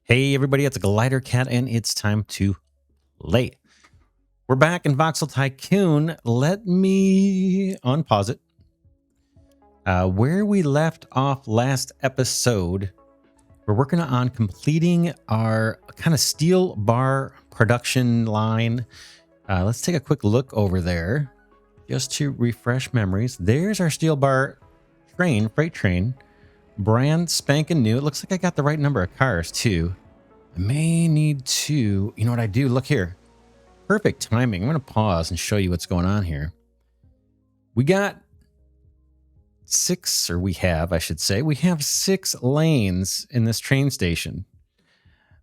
Hey everybody, it's Glidercat and it's time to play. We're back in Voxel Tycoon. Let me unpause it. Where we left off last episode, we're working on completing our kind of steel bar production line. Let's take a quick look over there just to refresh memories. There's our steel bar train, freight train. Brand spanking new. It looks like I got the right number of cars too. I may need to, you know what I do? Look here. Perfect timing. I'm going to pause and show you what's going on here. We got I should say, we have 6 lanes in this train station.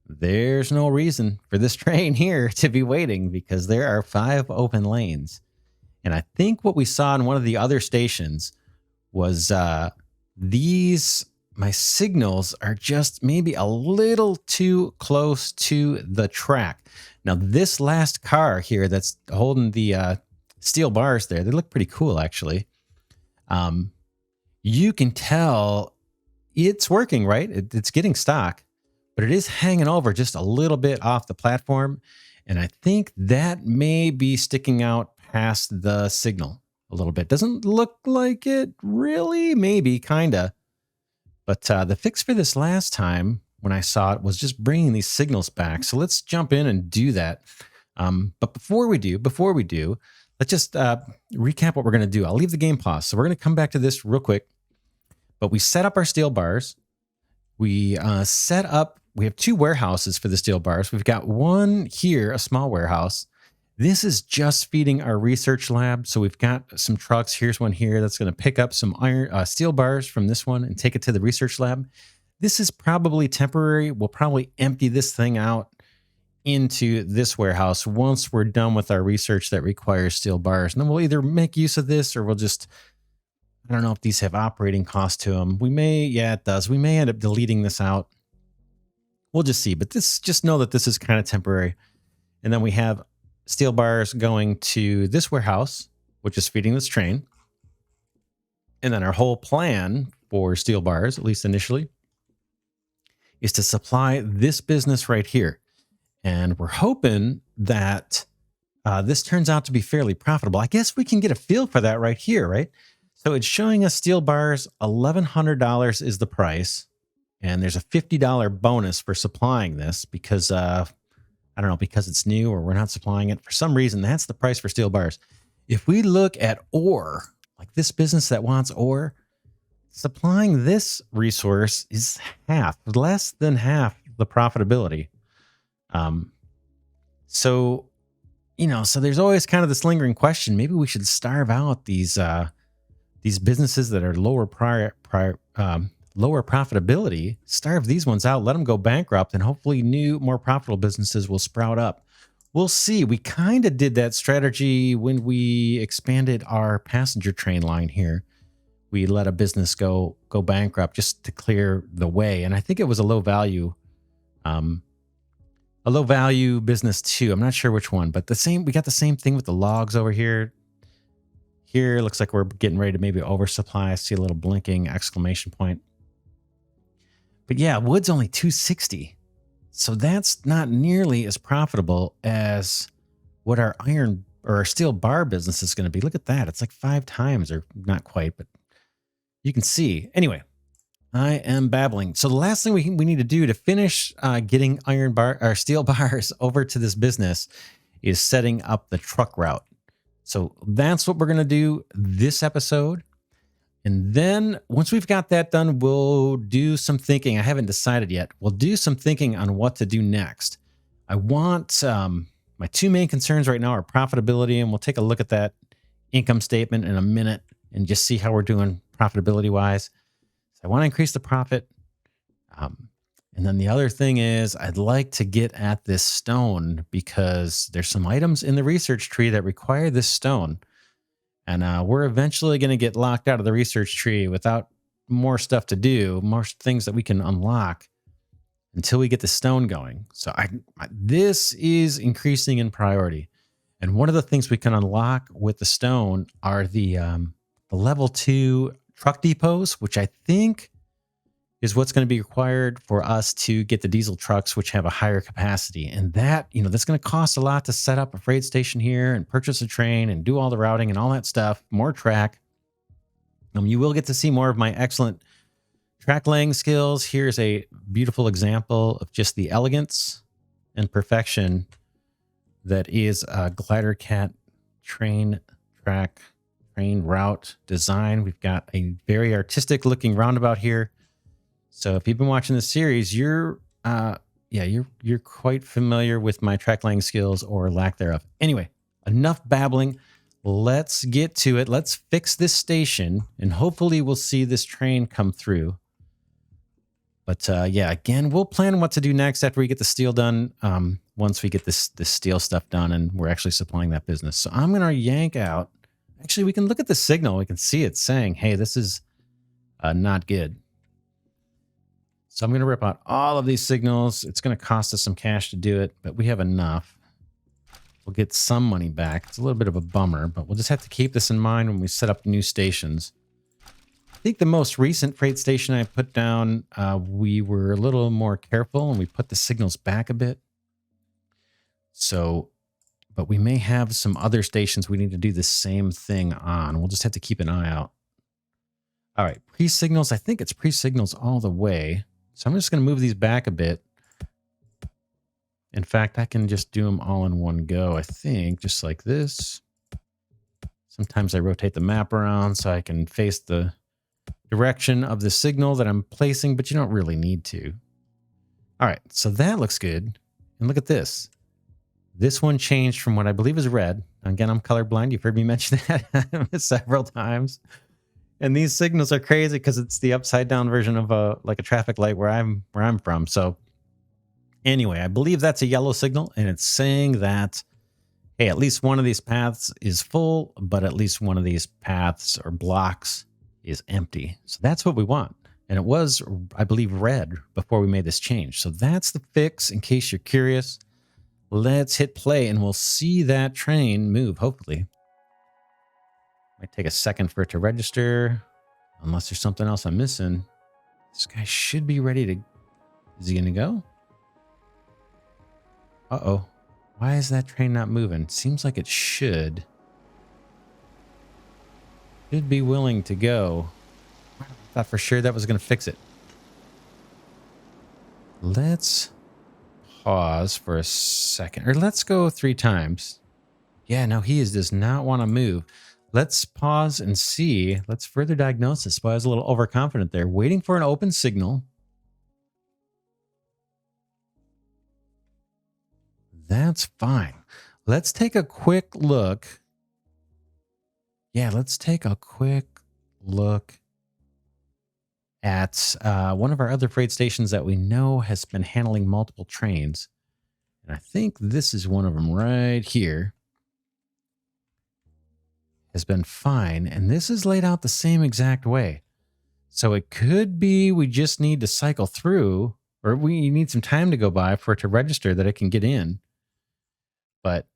There's no reason for this train here to be waiting because there are 5 open lanes. And I think what we saw in one of the other stations was my signals are just maybe a little too close to the track. Now, this last car here that's holding the steel bars there, they look pretty cool, actually. You can tell it's working, right? It's getting stock, but it is hanging over just a little bit off the platform. And I think that may be sticking out past the signal a little bit. Doesn't look like it really, maybe, kind of. But the fix for this last time when I saw it was just bringing these signals back. So let's jump in and do that. But before we do, let's just recap what we're going to do. I'll leave the game paused. So we're going to come back to this real quick. But we set up our steel bars. We we have 2 warehouses for the steel bars. We've got one here, a small warehouse. This is just feeding our research lab. So we've got some trucks. Here's one here that's going to pick up some steel bars from this one and take it to the research lab. This is probably temporary. We'll probably empty this thing out into this warehouse once we're done with our research that requires steel bars. And then we'll either make use of this or we'll just, I don't know if these have operating costs to them. It does. We may end up deleting this out. We'll just see. But just know that this is kind of temporary. And then we have steel bars going to this warehouse, which is feeding this train. And then our whole plan for steel bars, at least initially, is to supply this business right here. And we're hoping that this turns out to be fairly profitable. I guess we can get a feel for that right here, right? So it's showing us steel bars, $1,100 is the price. And there's a $50 bonus for supplying this because I don't know, because it's new or we're not supplying it. For some reason, that's the price for steel bars. If we look at ore, like this business that wants ore, supplying this resource is less than half the profitability. So there's always kind of this lingering question. Maybe we should starve out these businesses that are lower profitability, starve these ones out, let them go bankrupt, and hopefully new, more profitable businesses will sprout up. We'll see. We kind of did that strategy when we expanded our passenger train line here. We let a business go bankrupt just to clear the way. And I think it was a low value business too. I'm not sure which one, but we got the same thing with the logs over here. Here, it looks like we're getting ready to maybe oversupply. I see a little blinking exclamation point. But yeah, wood's only $260. So that's not nearly as profitable as what our iron or our steel bar business is going to be. Look at that. It's like 5 times, or not quite, but you can see. Anyway, I am babbling. So the last thing we need to do to finish getting steel bars over to this business is setting up the truck route. So that's what we're going to do this episode. And then once we've got that done, we'll do some thinking. I haven't decided yet. We'll do some thinking on what to do next. I want my 2 main concerns right now are profitability, and we'll take a look at that income statement in a minute and just see how we're doing profitability wise. So I want to increase the profit. And then the other thing is I'd like to get at this stone because there's some items in the research tree that require this stone. And we're eventually going to get locked out of the research tree without more stuff to do, more things that we can unlock until we get the stone going. So this is increasing in priority. And one of the things we can unlock with the stone are the level 2 truck depots, which I think is what's going to be required for us to get the diesel trucks, which have a higher capacity. And that, that's going to cost a lot to set up a freight station here and purchase a train and do all the routing and all that stuff, more track. You will get to see more of my excellent track laying skills. Here's a beautiful example of just the elegance and perfection that is a Glidercat train route design. We've got a very artistic looking roundabout here. So if you've been watching this series, you're quite familiar with my track laying skills or lack thereof. Anyway, enough babbling. Let's get to it. Let's fix this station, and hopefully we'll see this train come through. But again, we'll plan what to do next after we get the steel done. Once we get this steel stuff done and we're actually supplying that business. So I'm going to yank out. Actually, we can look at the signal. We can see it saying, hey, this is not good. So I'm going to rip out all of these signals. It's going to cost us some cash to do it, but we have enough. We'll get some money back. It's a little bit of a bummer, but we'll just have to keep this in mind when we set up new stations. I think the most recent freight station I put down, we were a little more careful and we put the signals back a bit. So, but we may have some other stations we need to do the same thing on. We'll just have to keep an eye out. All right, pre-signals. I think it's pre-signals all the way. So I'm just going to move these back a bit. In fact, I can just do them all in one go, I think, just like this. Sometimes I rotate the map around so I can face the direction of the signal that I'm placing, but you don't really need to. All right, so that looks good. And look at this. This one changed from what I believe is red. Again, I'm colorblind. You've heard me mention that several times. And these signals are crazy because it's the upside down version of a traffic light where I'm from. So anyway, I believe that's a yellow signal, and it's saying that, hey, at least one of these paths is full, but at least one of these paths or blocks is empty. So that's what we want. And it was, I believe, red before we made this change. So that's the fix, in case you're curious. Let's hit play, and we'll see that train move, hopefully. Might take a second for it to register, unless there's something else I'm missing. This guy should be ready to... Is he going to go? Uh-oh. Why is that train not moving? Seems like it should. Should be willing to go. I thought for sure that was going to fix it. Let's pause for a second. Or let's go 3 times. Yeah, no, he does not want to move. Let's pause and see. Let's further diagnose this. Well, I was a little overconfident there. Waiting for an open signal. That's fine. Let's take a quick look. Yeah, let's take a quick look at one of our other freight stations that we know has been handling multiple trains. And I think this is one of them right here. Has been fine. And this is laid out the same exact way. So it could be we just need to cycle through, or we need some time to go by for it to register that it can get in. But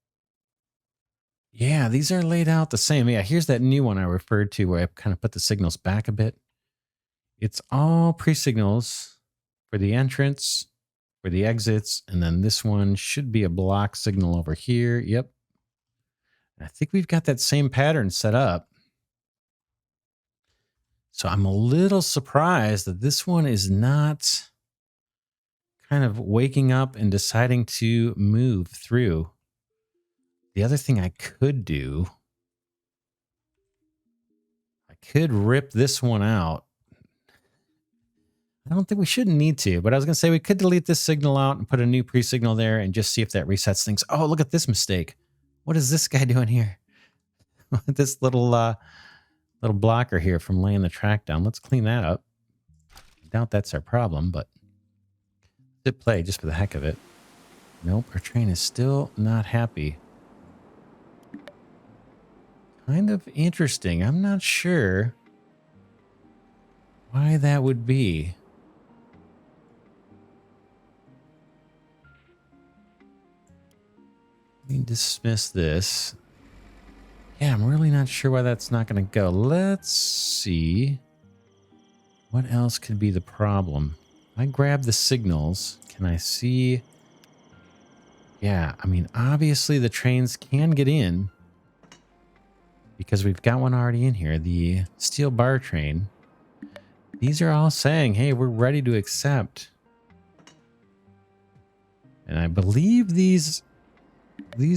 yeah, these are laid out the same. Yeah, here's that new one I referred to where I kind of put the signals back a bit. It's all pre-signals for the entrance, for the exits, and then this one should be a block signal over here. Yep. I think we've got that same pattern set up. So I'm a little surprised that this one is not kind of waking up and deciding to move through. The other thing I could do, I could rip this one out. I don't think we shouldn't need to, but I was going to say we could delete this signal out and put a new pre-signal there and just see if that resets things. Oh, look at this mistake. What is this guy doing here? This little blocker here from laying the track down. Let's clean that up. I doubt that's our problem, but hit play just for the heck of it. Nope, our train is still not happy. Kind of interesting. I'm not sure why that would be. Let me dismiss this. Yeah, I'm really not sure why that's not going to go. Let's see What else could be the problem? I grab the signals. Can I see? Yeah, I mean, obviously the trains can get in because we've got one already in here, the steel bar train. These are all saying, hey, we're ready to accept. And I believe these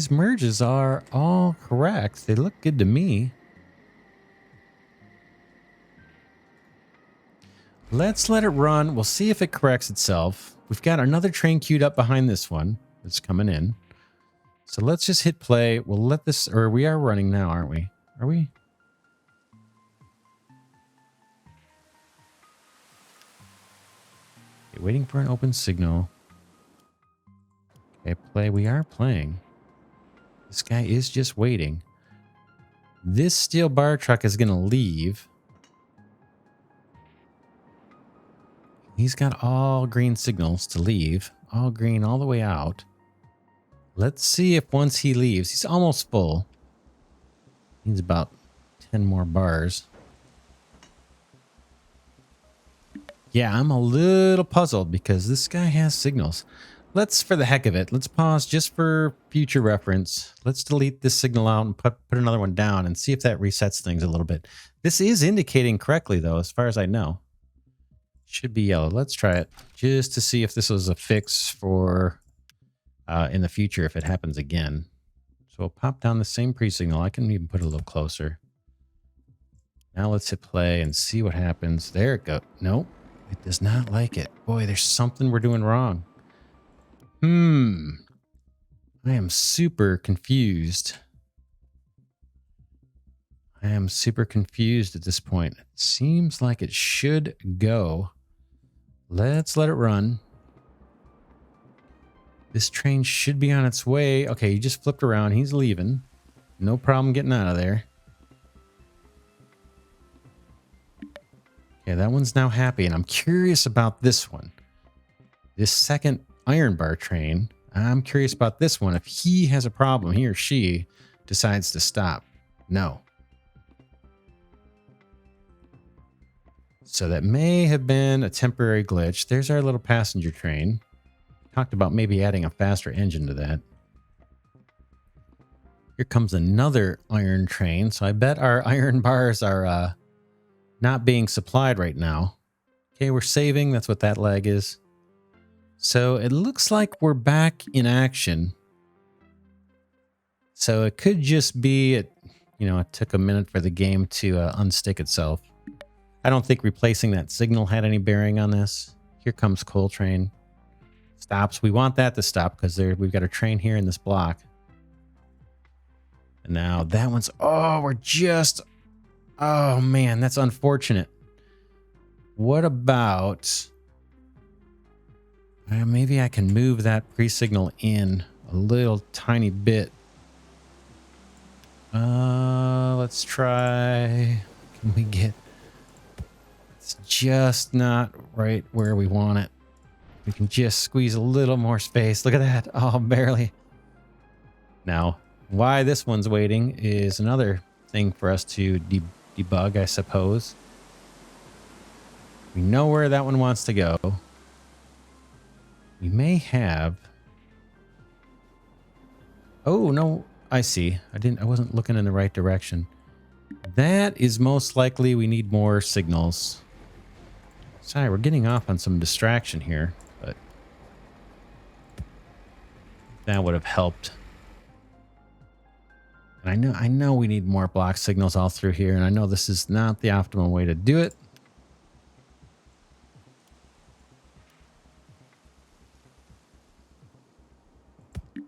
merges are all correct. They look good to me. Let's let it run. We'll see if it corrects itself. We've got another train queued up behind this one that's coming in. So let's just hit play. We'll let this, or we are running now, aren't we? Are we? Okay, waiting for an open signal. Okay, play. We are playing. This guy is just waiting. This steel bar truck is going to leave. He's got all green signals to leave. All green all the way out. Let's see if once he leaves, he's almost full. Needs about 10 more bars. Yeah, I'm a little puzzled because this guy has signals. Let's, for the heck of it, let's pause just for future reference. Let's delete this signal out and put another one down and see if that resets things a little bit. This is indicating correctly, though, as far as I know. Should be yellow. Let's try it just to see if this was a fix for in the future if it happens again. So we'll pop down the same pre-signal. I can even put it a little closer. Now let's hit play and see what happens. There it goes. Nope, it does not like it. Boy, there's something we're doing wrong. I am super confused. I am super confused at this point. It seems like it should go. Let's let it run. This train should be on its way. Okay, he just flipped around. He's leaving. No problem getting out of there. Okay, that one's now happy, and I'm curious about this one. This second iron bar train. I'm curious about this one. If he has a problem, he or she decides to stop. No. So that may have been a temporary glitch. There's our little passenger train. Talked about maybe adding a faster engine to that. Here comes another iron train. So I bet our iron bars are not being supplied right now. Okay, we're saving. That's what that leg is. So it looks like we're back in action. So it could just be, it took a minute for the game to unstick itself. I don't think replacing that signal had any bearing on this. Here comes coal train. Stops. We want that to stop because we've got a train here in this block. And now that one's, oh man, that's unfortunate. What about, maybe I can move that pre-signal in a little tiny bit. Let's try, can we get, it's just not right where we want it. We can just squeeze a little more space. Look at that. Oh, barely. Now, why this one's waiting is another thing for us to debug, I suppose. We know where that one wants to go. We may have... Oh, no. I see. I wasn't looking in the right direction. That is most likely we need more signals. Sorry, we're getting off on some distraction here, but that would have helped. And I know we need more block signals all through here, and I know this is not the optimal way to do it.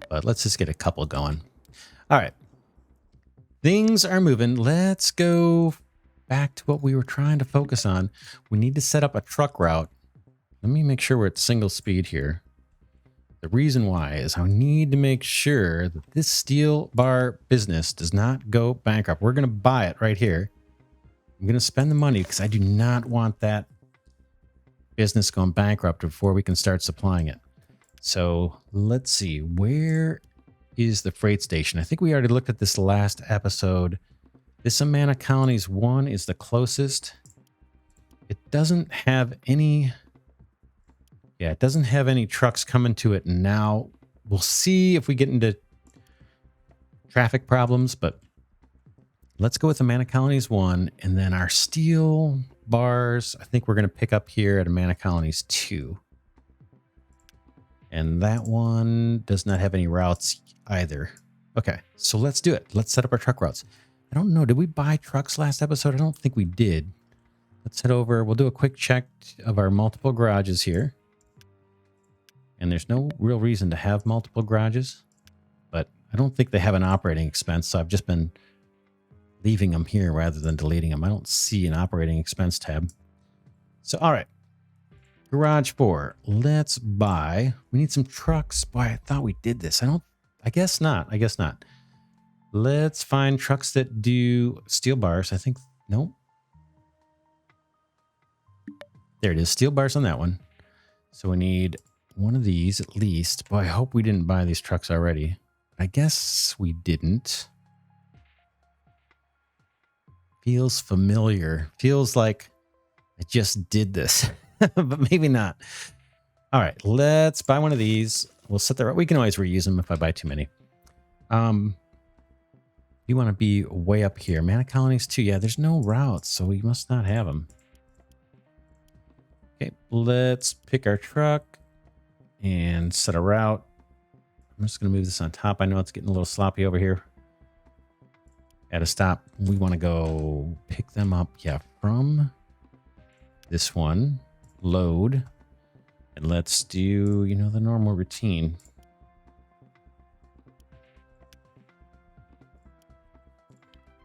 But let's just get a couple going. All right. Things are moving. Let's go back to what we were trying to focus on. We need to set up a truck route. Let me make sure we're at single speed here. The reason why is I need to make sure that this steel bar business does not go bankrupt. We're going to buy it right here. I'm going to spend the money because I do not want that business going bankrupt before we can start supplying it. So let's see. Where is the freight station? I think we already looked at this last episode. This Amana Colonies 1 is the closest. It doesn't have any... Yeah, it doesn't have any trucks coming to it now. We'll see if we get into traffic problems, but let's go with the Mana Colonies 1, and then our steel bars, I think we're going to pick up here at a Mana Colonies 2. And that one does not have any routes either. Okay, so let's do it. Let's set up our truck routes. I don't know, did we buy trucks last episode? I don't think we did. Let's head over. We'll do a quick check of our multiple garages here. And there's no real reason to have multiple garages, but I don't think they have an operating expense, so I've just been leaving them here rather than deleting them. I don't see an operating expense tab. So, all right. Garage 4. Let's buy. We need some trucks. Boy, I thought we did this. I guess not. I guess not. Let's find trucks that do steel bars. I think, nope. There it is. Steel bars on that one. So we need one of these at least. Boy, I hope we didn't buy these trucks already. I guess we didn't. Feels familiar. Feels like I just did this, but maybe not. All right, let's buy one of these. We'll set the... We can always reuse them if I buy too many. You want to be way up here. Mana Colonies 2. Yeah, there's no routes, so we must not have them. Okay, let's pick our truck and set a route. I'm just going to move this on top. I know it's getting a little sloppy over here. At a stop, we want to go pick them up. Yeah, from this one. Load. And let's do, you know, the normal routine.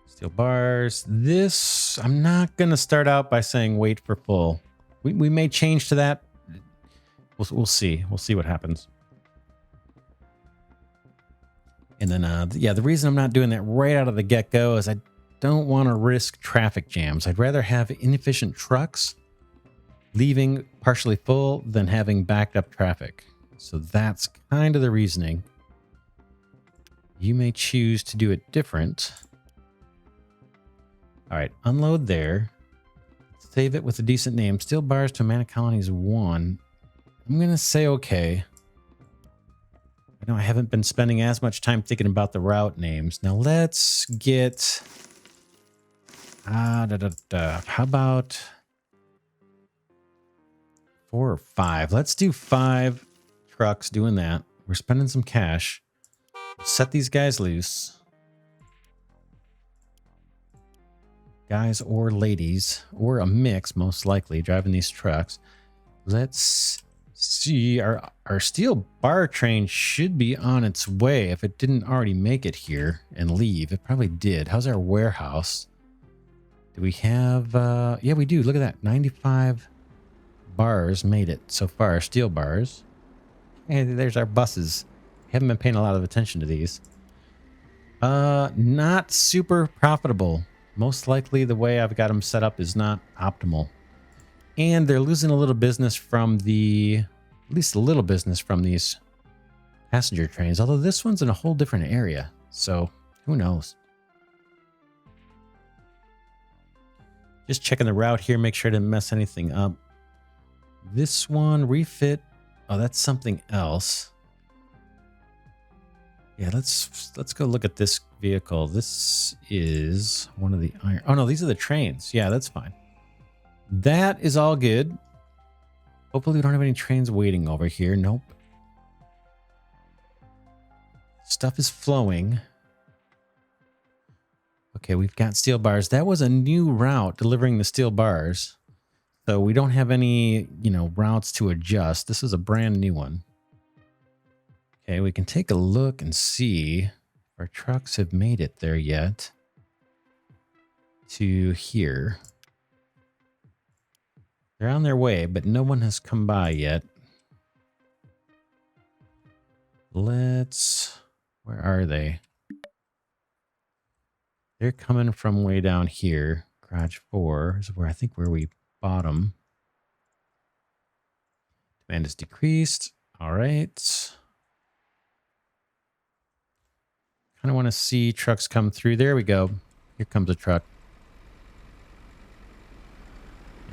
Steel bars. This, I'm not going to start out by saying wait for full. We may change to that. We'll see. We'll see what happens. And then, yeah, the reason I'm not doing that right out of the get-go is I don't want to risk traffic jams. I'd rather have inefficient trucks leaving partially full than having backed up traffic. So that's kind of the reasoning. You may choose to do it different. All right, unload there. Save it with a decent name. Steel bars to Mana Colonies 1. I'm going to say okay. I know I haven't been spending as much time thinking about the route names. Now let's get... How about 4 or 5? Let's do 5 trucks doing that. We're spending some cash. Set these guys loose. Guys or ladies, or a mix, most likely, driving these trucks. Let's see. Our steel bar train should be on its way if it didn't already make it here and leave. It probably did. How's our warehouse? Do we have... yeah, we do. Look at that. 95 bars made it so far. Steel bars. And there's our buses. Haven't been paying a lot of attention to these. Not super profitable. Most likely the way I've got them set up is not optimal. And they're losing a little business from the... At least a little business from these passenger trains. Although this one's in a whole different area. So, who knows? Just checking the route here. Make sure I didn't mess anything up. This one, refit. Oh, that's something else. Yeah, let's go look at this vehicle. This is one of the iron... Oh, no, these are the trains. Yeah, that's fine. That is all good. Hopefully we don't have any trains waiting over here. Nope. Stuff is flowing. Okay, we've got steel bars. That was a new route delivering the steel bars. So we don't have any, you know, routes to adjust. This is a brand new one. Okay, we can take a look and see if our trucks have made it there yet. To here. They're on their way, but no one has come by yet. Let's... Where are they? They're coming from way down here. Garage 4 is where I think where we bought them. Demand is decreased. All right. Kind of want to see trucks come through. There we go. Here comes a truck.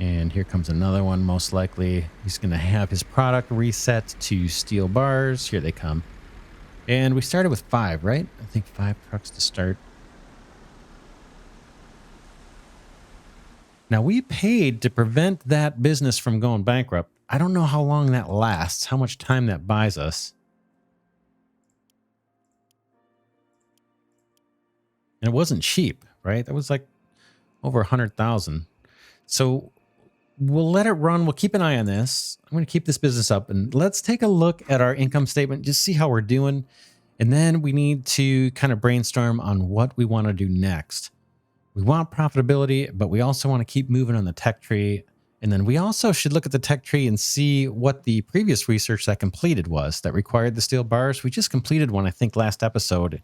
And here comes another one, most likely. He's going to have his product reset to steel bars. Here they come. And we started with 5, right? I think 5 trucks to start. Now, we paid to prevent that business from going bankrupt. I don't know how long that lasts, how much time that buys us. And it wasn't cheap, right? That was like over 100,000. So we'll let it run. We'll keep an eye on this. I'm going to keep this business up, and let's take a look at our income statement, just see how we're doing. And then we need to kind of brainstorm on what we want to do next. We want profitability, but we also want to keep moving on the tech tree. And then we also should look at the tech tree and see what the previous research that completed was that required the steel bars. We just completed one, I think, last episode.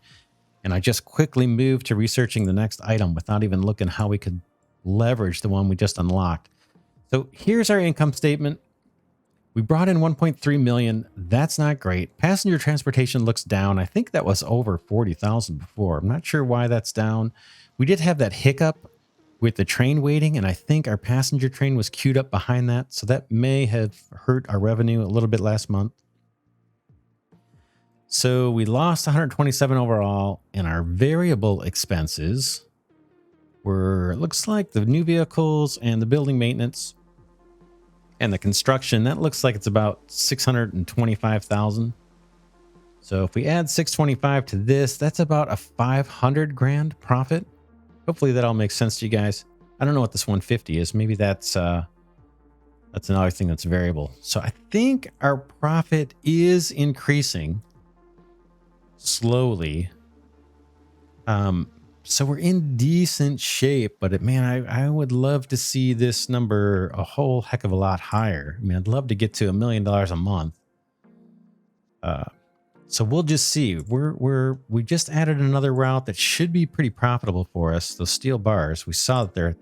And I just quickly moved to researching the next item without even looking how we could leverage the one we just unlocked. So here's our income statement. We brought in 1.3 million. That's not great. Passenger transportation looks down. I think that was over 40,000 before. I'm not sure why that's down. We did have that hiccup with the train waiting, and I think our passenger train was queued up behind that. So that may have hurt our revenue a little bit last month. So we lost 127 overall, and our variable expenses were, it looks like the new vehicles and the building maintenance and the construction, that looks like it's about 625,000. So if we add 625 to this, that's about a 500 grand profit. Hopefully that all makes sense to you guys. I don't know what this 150 is. Maybe that's another thing that's variable. So I think our profit is increasing slowly. So we're in decent shape, but man, I would love to see this number a whole heck of a lot higher. I mean, I'd love to get to $1 million a month. So we'll just see. We just added another route that should be pretty profitable for us. Those steel bars, we saw that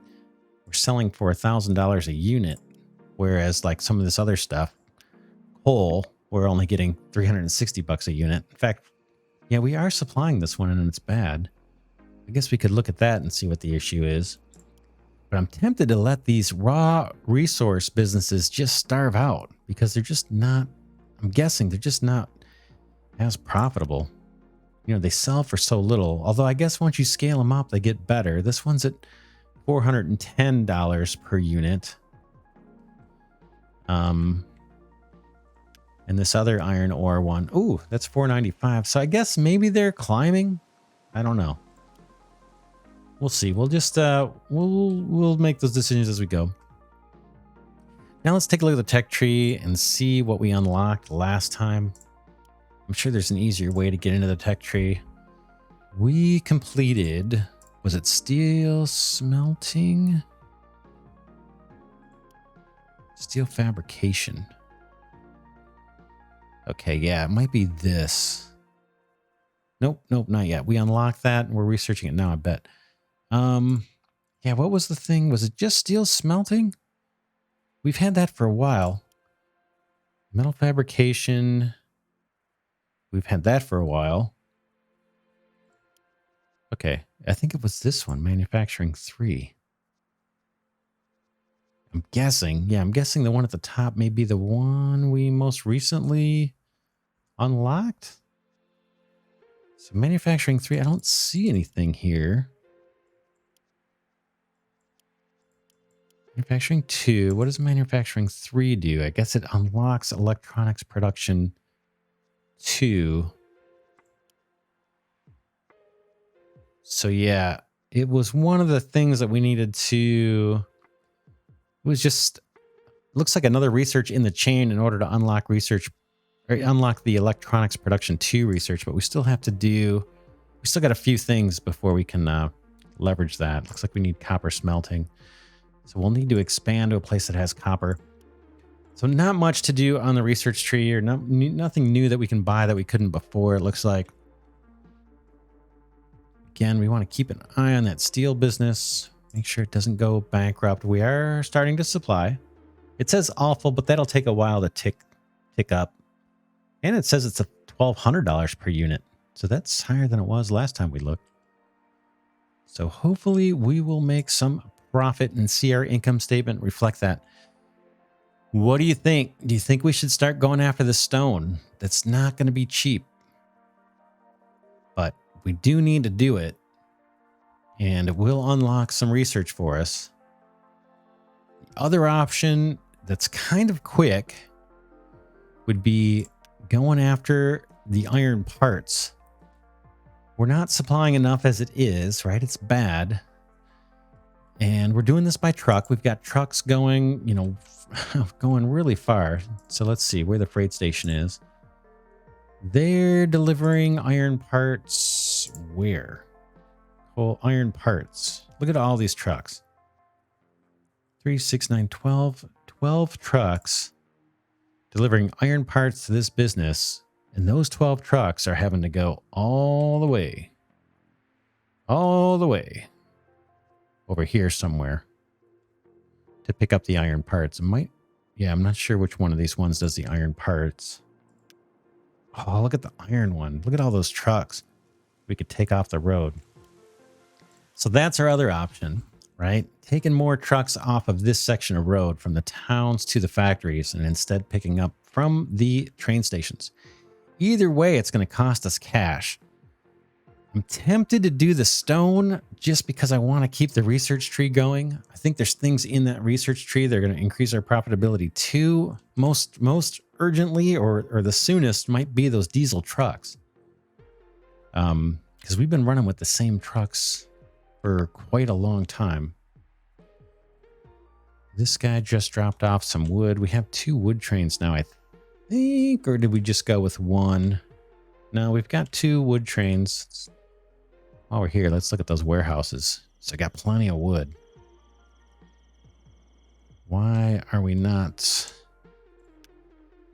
we're selling for $1,000 a unit, whereas like some of this other stuff, coal, we're only getting 360 bucks a unit. In fact, yeah, we are supplying this one and it's bad. I guess we could look at that and see what the issue is. But I'm tempted to let these raw resource businesses just starve out because they're just not, I'm guessing they're just not as profitable. You know, they sell for so little. Although I guess once you scale them up, they get better. This one's at $410 per unit. And this other iron ore one, ooh, that's $495. So I guess maybe they're climbing. I don't know. We'll see. We'll just we'll make those decisions as we go. Now let's take a look at the tech tree and see what we unlocked last time. I'm sure there's an easier way to get into the tech tree. We completed, was it steel smelting? Steel fabrication. Okay, yeah, it might be this. Nope, not yet. We unlocked that and we're researching it now, I bet. Yeah, what was the thing? Was it just steel smelting? We've had that for a while. Metal fabrication. We've had that for a while. Okay, I think it was this one, manufacturing 3. I'm guessing. Yeah, I'm guessing the one at the top may be the one we most recently unlocked. So manufacturing 3, I don't see anything here. Manufacturing 2, what does manufacturing 3 do? I guess it unlocks electronics production 2. So yeah, it was one of the things that we needed to, it was just, looks like another research in the chain in order to unlock research, or unlock the electronics production 2 research, but we still have to do, we still got a few things before we can leverage that. Looks like we need copper smelting. So we'll need to expand to a place that has copper. So not much to do on the research tree, or nothing new that we can buy that we couldn't before, it looks like. Again, we want to keep an eye on that steel business. Make sure it doesn't go bankrupt. We are starting to supply. It says awful, but that'll take a while to tick up. And it says it's $1,200 per unit. So that's higher than it was last time we looked. So hopefully we will make some profit and see our income statement reflect that. What do you think? Do you think we should start going after the stone? That's not going to be cheap, but we do need to do it, and it will unlock some research for us. The other option that's kind of quick would be going after the iron parts. We're not supplying enough as it is, right? It's bad. And we're doing this by truck. We've got trucks going, you know, going really far. So let's see where the freight station is. They're delivering iron parts where? Oh, iron parts. Look at all these trucks. 3, 6, 9, 12. 12 trucks delivering iron parts to this business. And those 12 trucks are having to go all the way over here somewhere to pick up the iron parts. Yeah, I'm not sure which one of these ones does the iron parts. Oh, look at the iron one. Look at all those trucks we could take off the road. So that's our other option, right? Taking more trucks off of this section of road from the towns to the factories and instead picking up from the train stations. Either way, it's going to cost us cash. I'm tempted to do the stone just because I want to keep the research tree going. I think there's things in that research tree that are going to increase our profitability too. Most urgently or the soonest might be those diesel trucks. Because we've been running with the same trucks for quite a long time. This guy just dropped off some wood. We have 2 wood trains now, I think, or did we just go with 1? No, we've got 2 wood trains. While we're here, let's look at those warehouses. So I got plenty of wood. Why are we not?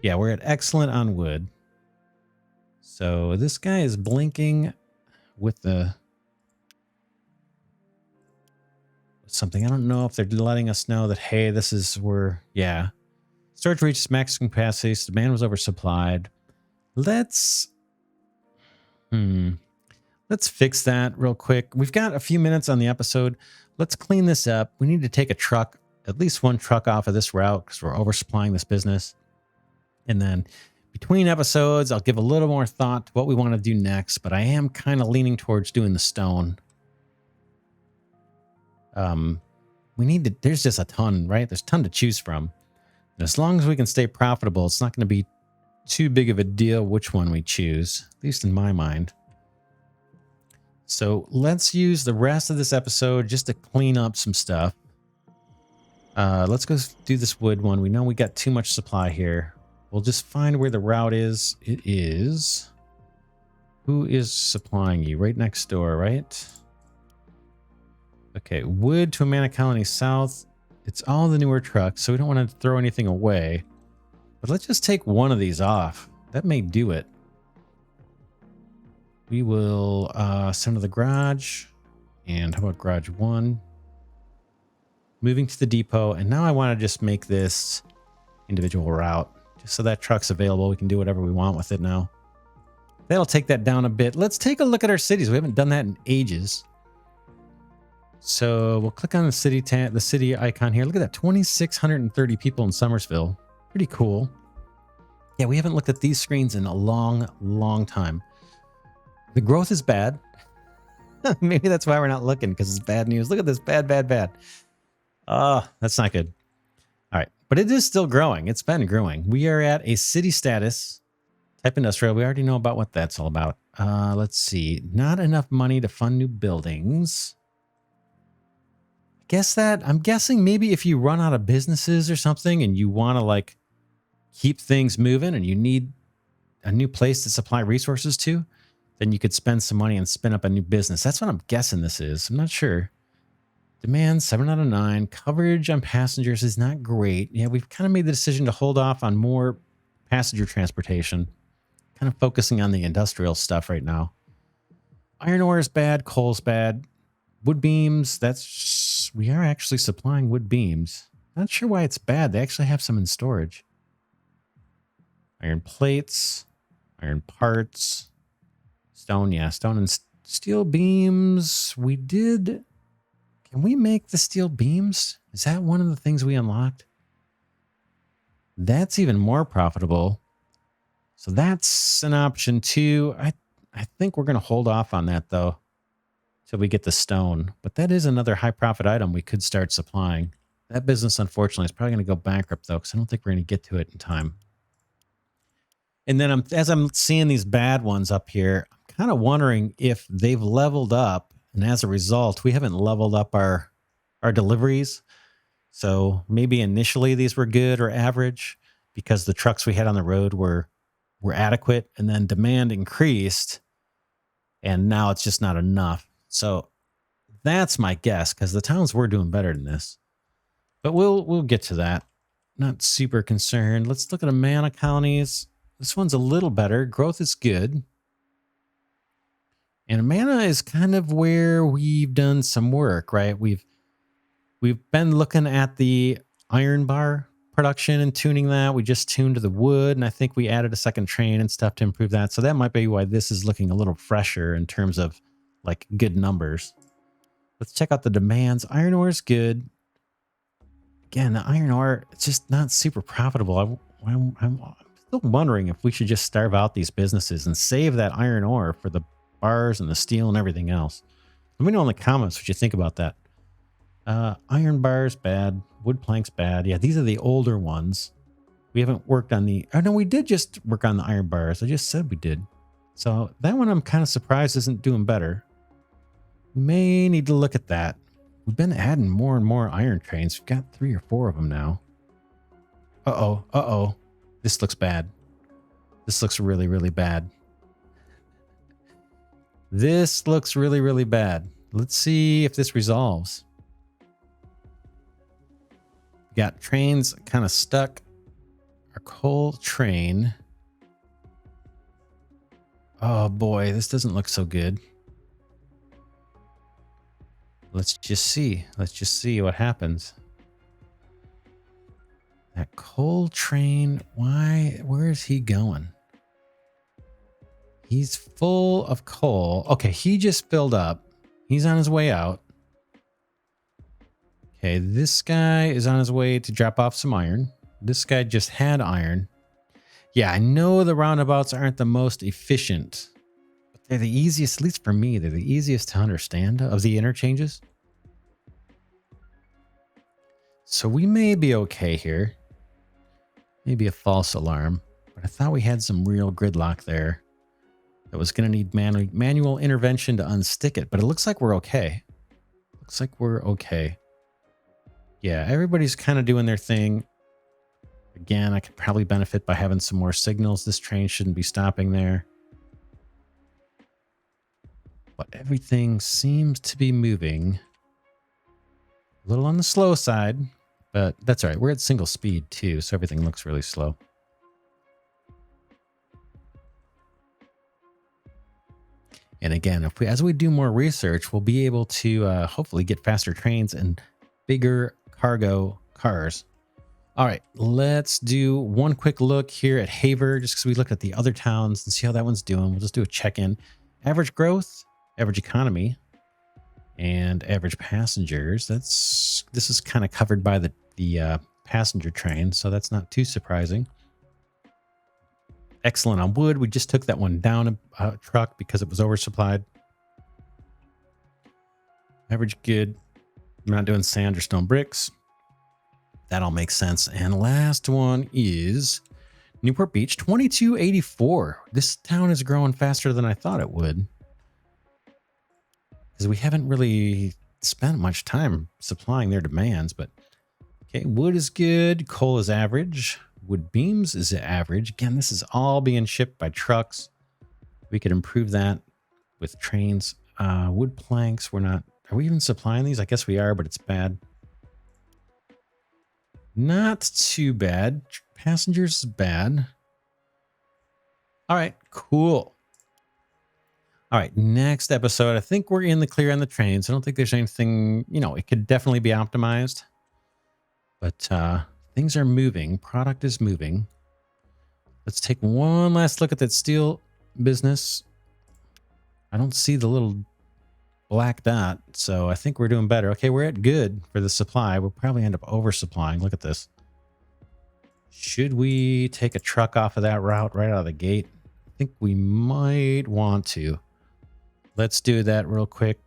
Yeah, we're at excellent on wood. So this guy is blinking with something. I don't know if they're letting us know that, hey, this is where, yeah. Storage reaches max capacity. So demand was oversupplied. Let's fix that real quick. We've got a few minutes on the episode. Let's clean this up. We need to take a truck, at least 1 truck off of this route because we're oversupplying this business. And then between episodes, I'll give a little more thought to what we want to do next, but I am kind of leaning towards doing the stone. There's just a ton, right? There's a ton to choose from. And as long as we can stay profitable, it's not going to be too big of a deal which one we choose, at least in my mind. So let's use the rest of this episode just to clean up some stuff. Let's go do this wood one. We know we got too much supply here. We'll just find where the route is. It is... Who is supplying you? Right next door, right? Okay, wood to Amana Colony South. It's all the newer trucks, so we don't want to throw anything away. But let's just take one of these off. That may do it. We will send to the garage. And how about garage 1? Moving to the depot. And now I want to just make this individual route. Just so that truck's available. We can do whatever we want with it now. That'll take that down a bit. Let's take a look at our cities. We haven't done that in ages. So we'll click on the city icon here. Look at that, 2,630 people in Somersville. Pretty cool. Yeah, we haven't looked at these screens in a long, long time. The growth is bad. Maybe that's why we're not looking, because it's bad news. Look at this, bad, bad, bad. Oh, that's not good. All right, but it is still growing. It's been growing. We are at a city status. Type industrial. We already know about what that's all about. Let's see. Not enough money to fund new buildings. I'm guessing maybe if you run out of businesses or something and you want to like keep things moving and you need a new place to supply resources to, then you could spend some money and spin up a new business. That's what I'm guessing this is. I'm not sure. Demand 7 out of 9. Coverage on passengers is not great. Yeah, we've kind of made the decision to hold off on more passenger transportation. Kind of focusing on the industrial stuff right now. Iron ore is bad. Coal's bad. Wood beams, we are actually supplying wood beams. Not sure why it's bad. They actually have some in storage. Iron plates, iron parts, stone, yeah, stone and steel beams. We did Can we make the steel beams? Is that one of the things we unlocked? That's even more profitable. So that's an option too. I think we're going to hold off on that though till we get the stone. But that is another high profit item we could start supplying. That business, unfortunately, is probably going to go bankrupt though, because I don't think we're going to get to it in time. And then as I'm seeing these bad ones up here, I'm kind of wondering if they've leveled up. And as a result, we haven't leveled up our deliveries. So maybe initially these were good or average because the trucks we had on the road were adequate, and then demand increased, and now it's just not enough. So that's my guess, because the towns were doing better than this. But we'll get to that. Not super concerned. Let's look at Amana colonies. This one's a little better. Growth is good. And Amana is kind of where we've done some work, right? We've been looking at the iron bar production and tuning that. We just tuned to the wood, and I think we added a second train and stuff to improve that. So that might be why this is looking a little fresher in terms of like good numbers. Let's check out the demands. Iron ore is good. Again, the iron ore, it's just not super profitable. I'm still wondering if we should just starve out these businesses and save that iron ore for the bars and the steel and everything else. Let me know in the comments what you think about that. Iron bars, bad. Wood planks, bad. Yeah, these are the older ones. We haven't worked on the... Oh, no, we did just work on the iron bars. I just said we did. So that one I'm kind of surprised isn't doing better. We may need to look at that. We've been adding more and more iron trains. We've got 3 or 4 of them now. Uh-oh. Uh-oh. This looks bad. This looks really, really bad. This looks really, really bad. Let's see if this resolves. Got trains kind of stuck. Our coal train. Oh boy, this doesn't look so good. Let's just see. Let's just see what happens. That coal train, where is he going? He's full of coal. Okay, he just filled up. He's on his way out. Okay, this guy is on his way to drop off some iron. This guy just had iron. Yeah, I know the roundabouts aren't the most efficient, but they're the easiest, at least for me, they're the easiest to understand of the interchanges. So we may be okay here. Maybe a false alarm, but I thought we had some real gridlock there that was going to need manual intervention to unstick it, but it looks like we're okay. Looks like we're okay. Yeah, everybody's kind of doing their thing. Again, I could probably benefit by having some more signals. This train shouldn't be stopping there. But everything seems to be moving. A little on the slow side, but that's all right. We're at single speed too, so everything looks really slow. And again, as we do more research, we'll be able to hopefully get faster trains and bigger cargo cars. All right, let's do one quick look here at Haver, just because we looked at the other towns and see how that one's doing. We'll just do a check-in. Average growth, average economy, and average passengers. This is kind of covered by the passenger train, so that's not too surprising. Excellent on wood. We just took that one down a truck because it was oversupplied. Average good. I'm not doing sand or stone bricks. That all makes sense. And last one is Newport Beach, 2284. This town is growing faster than I thought it would, because we haven't really spent much time supplying their demands. But okay, wood is good. Coal is average. Wood beams is average. Again, this is all being shipped by trucks. We could improve that with trains. Wood planks, we're not... Are we even supplying these? I guess we are, but it's bad. Not too bad. Passengers is bad. All right, cool. All right, next episode. I think we're in the clear on the trains. I don't think there's anything, it could definitely be optimized. But things are moving. Product is moving. Let's take one last look at that steel business. I don't see the little black dot. So I think we're doing better. Okay, we're at good for the supply. We'll probably end up oversupplying. Look at this. Should we take a truck off of that route right out of the gate? I think we might want to. Let's do that real quick.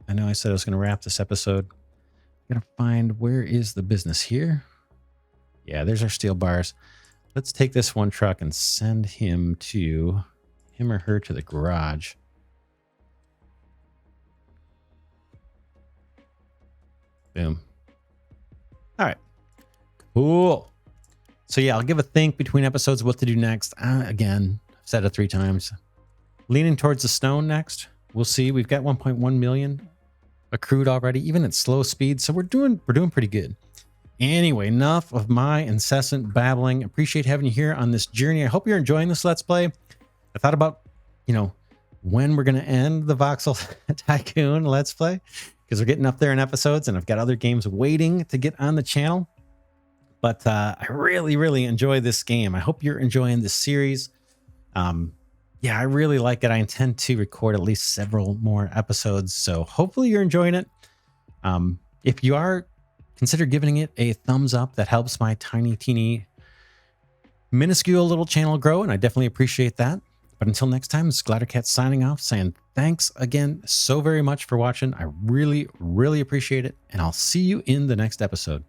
I know I said I was going to wrap this episode. I'm going to find, where is the business here? Yeah, there's our steel bars. Let's take this one truck and send him or her to the garage. Boom. All right. Cool. So yeah, I'll give a think between episodes what to do next. Again, I've said it 3 times. Leaning towards the stone next. We'll see. We've got 1.1 million accrued already, even at slow speed. So we're doing pretty good. Anyway, enough of my incessant babbling. Appreciate having you here on this journey. I hope you're enjoying this Let's Play. I thought about, when we're going to end the Voxel Tycoon Let's Play, because we're getting up there in episodes and I've got other games waiting to get on the channel. But I really, really enjoy this game. I hope you're enjoying this series. Yeah, I really like it. I intend to record at least several more episodes. So hopefully you're enjoying it. If you are, consider giving it a thumbs up. That helps my tiny, teeny, minuscule little channel grow. And I definitely appreciate that. But until next time, it's Glidercat signing off, saying thanks again so very much for watching. I really, really appreciate it. And I'll see you in the next episode.